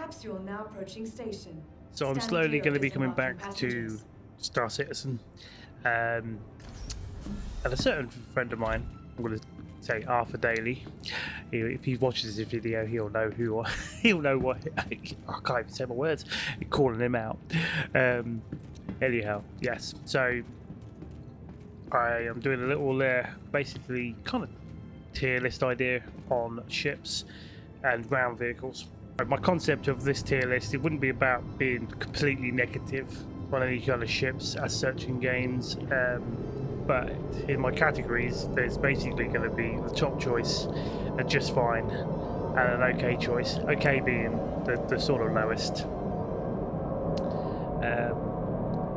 Capsule now approaching station. So I'm slowly going to be coming back to Star Citizen. And a certain friend of mine, I'm going to say Arthur Daly, if he watches this video, he'll know who he'll know what. I can't even say my words. Calling him out. Anyhow, yes. So I am doing a little basically kind of tier list idea on ships and ground vehicles. My concept of this tier list, it wouldn't be about being completely negative on any kind of ships as such in games, but in my categories there's basically going to be the top choice, a just fine, and an okay choice, okay being the sort of lowest,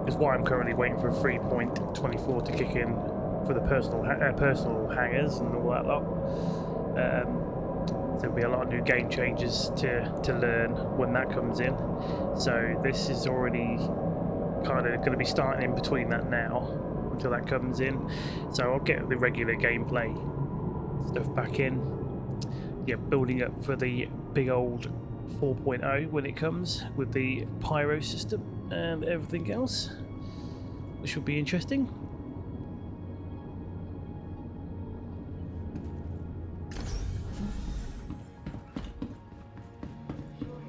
is why I'm currently waiting for a 3.24 to kick in for the personal hangers and all that lot. There'll be a lot of new game changes to learn when that comes in, so this is already kind of going to be starting in between that now until that comes in. So I'll get the regular gameplay stuff back in, yeah, building up for the big old 4.0 when it comes with the pyro system and everything else, which will be interesting.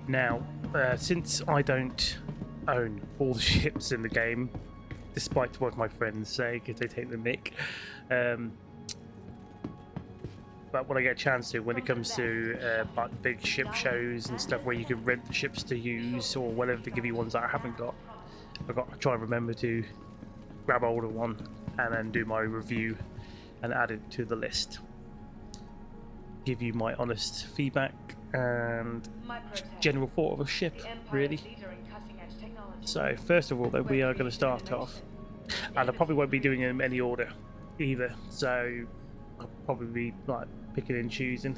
Now, since I don't own all the ships in the game, despite what my friends say because they take the mic, but when I get a chance to, when it comes to like big ship shows and stuff where you can rent the ships to use or whatever, to give you ones that I haven't got, I've got to try and remember to grab hold of one and then do my review and add it to the list. Give you my honest feedback and general thought of a ship, really. So first of all, though, we are going to start off, and I probably won't be doing them in any order either, so I'll probably be like picking and choosing.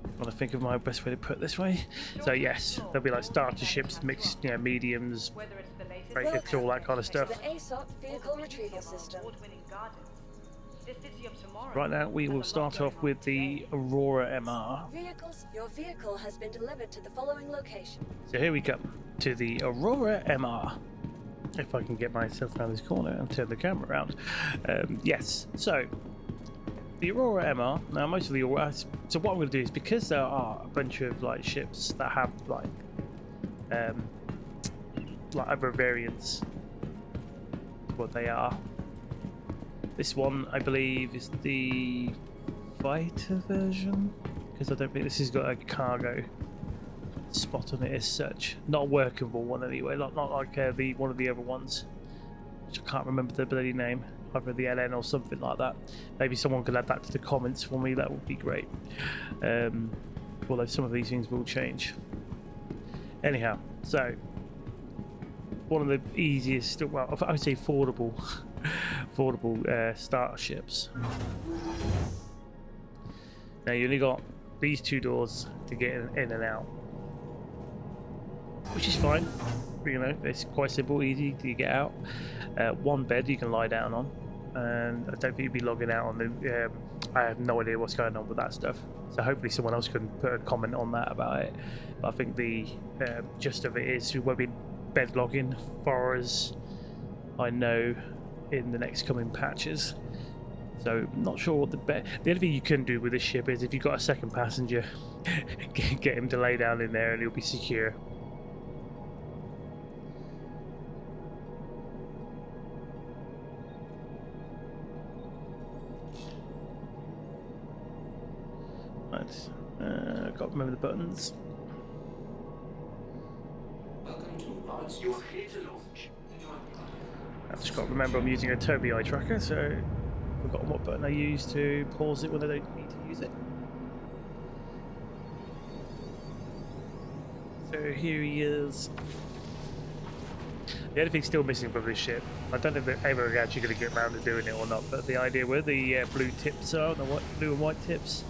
I want to think of my best way to put it this way. So yes, there'll be like starter ships, mixed, you know, mediums, breakers, all that kind of stuff. Right now, we will start off with the Aurora MR. Your vehicle has been delivered to the following location. So here we come to the Aurora MR. If I can get myself around this corner and turn the camera around. Yes, so the Aurora MR. Now, most of the Aurora. So what I'm going to do is, because there are a bunch of like ships that have like other variants, what they are. This one, I believe, is the fighter version, because I don't think this has got a cargo spot on it as such. Not a workable one anyway, not like the one of the other ones, which I can't remember the bloody name, either the LN or something like that. Maybe someone could add that to the comments for me, that would be great. Although some of these things will change. Anyhow, so one of the easiest, well, I would say affordable starter ships. Now you only got these two doors to get in and out, which is fine. You know, it's quite simple, easy to get out. One bed you can lie down on, and I don't think you'll be logging out on the. I have no idea what's going on with that stuff. So hopefully someone else can put a comment on that about it. But I think the gist of it is you won't be bed logging, as far as I know, in the next coming patches. So not sure what the only thing you can do with this ship is, if you've got a second passenger, get him to lay down in there and he'll be secure. Right, got to remember the buttons. I've just got to remember I'm using a Tobii eye tracker, so I've forgotten what button I use to pause it when I don't need to use it. So here he is. The only thing still missing from this ship, I don't know if they're ever actually going to get around to doing it or not, but the idea where the blue tips are, the blue and white tips,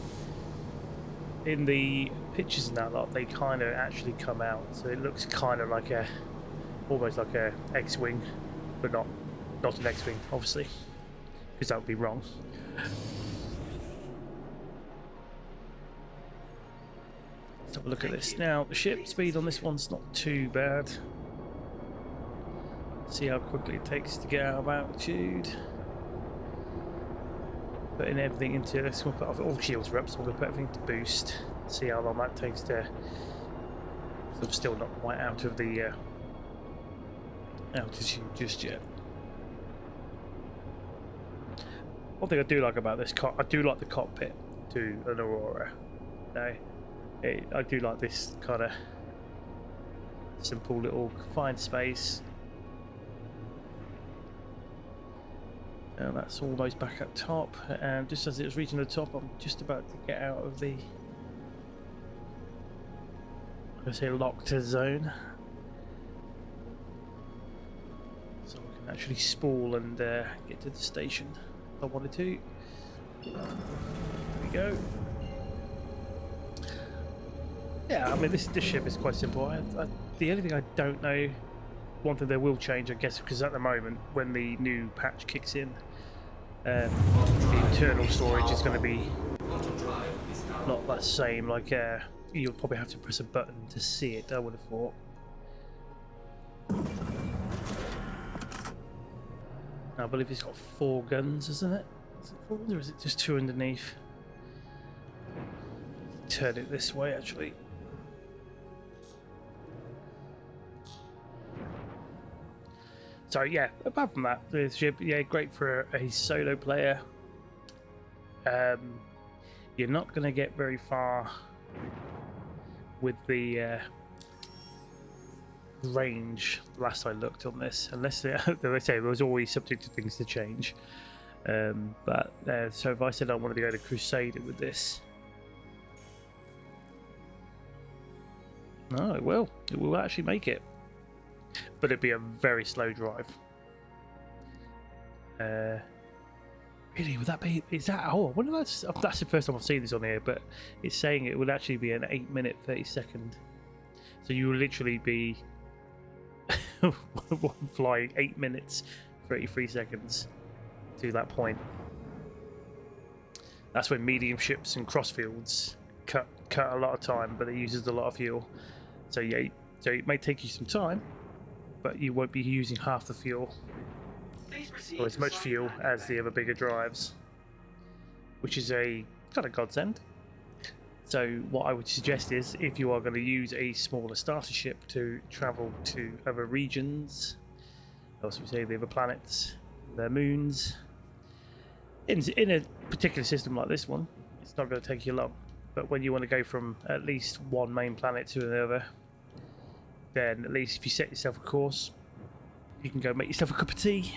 in the pictures and that lot, they kind of actually come out, so it looks kind of like almost like a X-wing, but not an X-wing, obviously, because that would be wrong. have a look at this. Now, the ship speed on this one's not too bad. See how quickly it takes to get out of altitude. Putting everything into this. We'll put all shields are up, so we'll put everything to boost. See how long that takes to. So I'm still not quite out of the altitude just yet. One thing I do like about this I do like the cockpit to an Aurora. I do like this kind of simple little confined space. And that's almost back up top, and just as it was reaching the top, I'm just about to get out of the, locked zone, so I can actually spool and get to the station if I wanted to. There we go. Yeah, I mean this ship is quite simple. The only thing I don't know, one thing they will change, I guess, because at the moment when the new patch kicks in, the internal storage is going to be not the same. Like you'll probably have to press a button to see it, I would have thought. I believe it's got 4 guns, isn't it? Is it 4 guns or is it just 2 underneath? Turn it this way actually. So yeah, apart from that, the ship, yeah, great for a solo player. You're not going to get very far with the range last I looked on this, unless they say there was always subject to things to change. So if I said I wanted to go to Crusader with this, no, it will actually make it. But it'd be a very slow drive. Really, would that be? Is that? Oh, I wonder if that's the first time I've seen this on here. But it's saying it would actually be an 8-minute 30-second. So you will literally be flying 8 minutes 33 seconds to that point. That's when medium ships and crossfields cut a lot of time, but it uses a lot of fuel. So yeah, so it may take you some time, but you won't be using half the fuel or as much fuel as the other bigger drives, which is a kind of godsend. So what I would suggest is, if you are going to use a smaller starter ship to travel to other regions, also we say the other planets, their moons, in a particular system like this one, it's not going to take you long. But when you want to go from at least one main planet to another, then at least if you set yourself a course, you can go make yourself a cup of tea.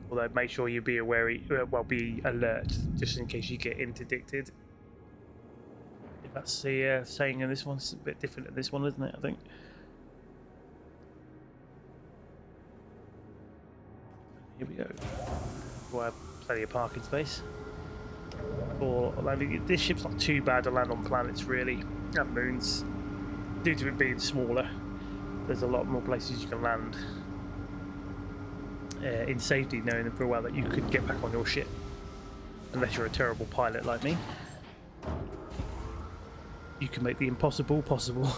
Although make sure you be be alert, just in case you get interdicted. If that's the saying in this one, it's a bit different in this one, isn't it? I think. Here we go. We'll have plenty of parking space. For landing. This ship's not too bad to land on planets really, and moons. Due to it being smaller, there's a lot more places you can land in safety, knowing for a while that you could get back on your ship, unless you're a terrible pilot like me. You can make the impossible possible.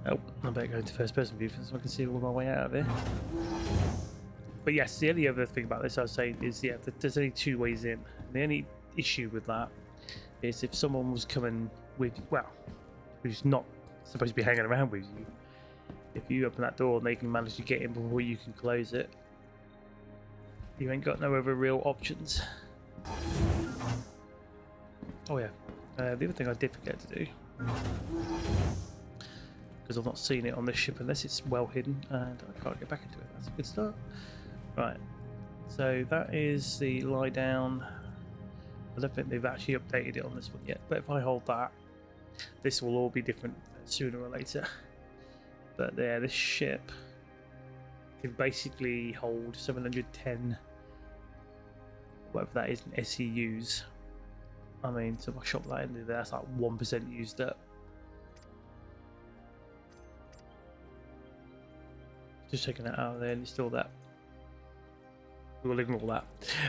Oh, I better go into first person view so I can see all my way out of here. But yes, the only other thing about this I was saying is, yeah, there's only 2 ways in. The only issue with that is if someone was coming with, well, who's not supposed to be hanging around with you, if you open that door and they can manage to get in before you can close it, you ain't got no other real options. Oh yeah, the other thing I did forget to do, because I've not seen it on this ship unless it's well hidden and I can't get back into it. That's a good start. Right, so that is the lie down. I don't think they've actually updated it on this one yet, but if I hold that, this will all be different sooner or later. But there, this ship can basically hold 710, whatever that is, in SEUs. I mean, so if I shot that into there, that's like 1% used up. Just taking that out of there and install that. We'll ignore that.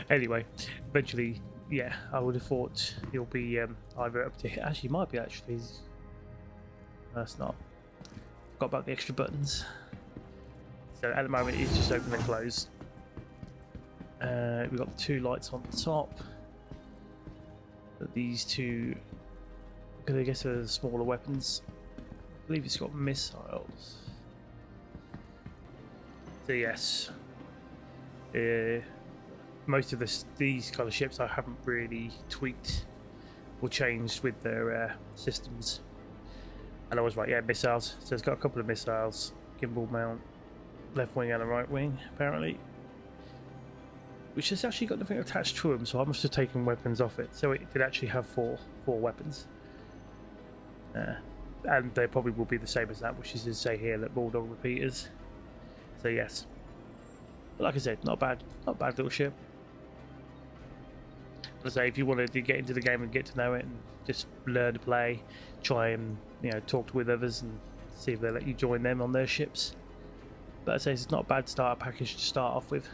Anyway, eventually yeah, I would have thought he'll be either up to here. Actually, he might be actually. No, it's not. Forgot about the extra buttons. So at the moment, it's just open and close. We've got the 2 lights on the top. But these 2, because I guess they're the smaller weapons. I believe it's got missiles. So yes, most of these kind of ships I haven't really tweaked or changed with their systems. And I was right, yeah, missiles. So it's got a couple of missiles, gimbal mount, left wing and a right wing apparently, which has actually got nothing attached to them. So I must have taken weapons off it. So it did actually have four weapons. And they probably will be the same as that, which is to say here that Bulldog repeaters. So yes, but like I said, not bad little ship. As I say, if you wanted to get into the game and get to know it and just learn to play, try and talk with others and see if they let you join them on their ships. But I say it's not a bad starter package to start off with.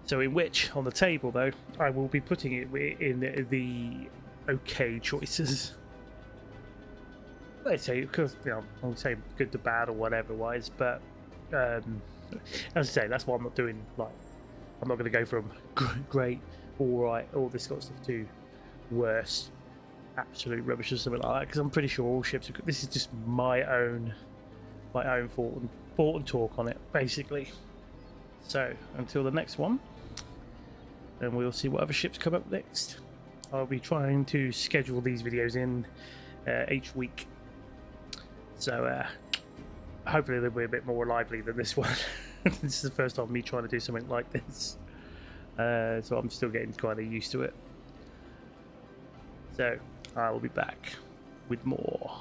So in which on the table though, I will be putting it in the okay choices. Let's say, because I'll say good to bad or whatever wise, but as I say, that's why I'm not doing I'm not going to go from great, alright, all this sort of stuff to worst, absolute rubbish or something like that, because I'm pretty sure all ships are good. This is just my own thought and talk on it, basically. So until the next one, and we'll see what other ships come up next. I'll be trying to schedule these videos in each week, so hopefully they'll be a bit more lively than this one. This is the first time me trying to do something like this, so I'm still getting kind of used to it. So I will be back with more.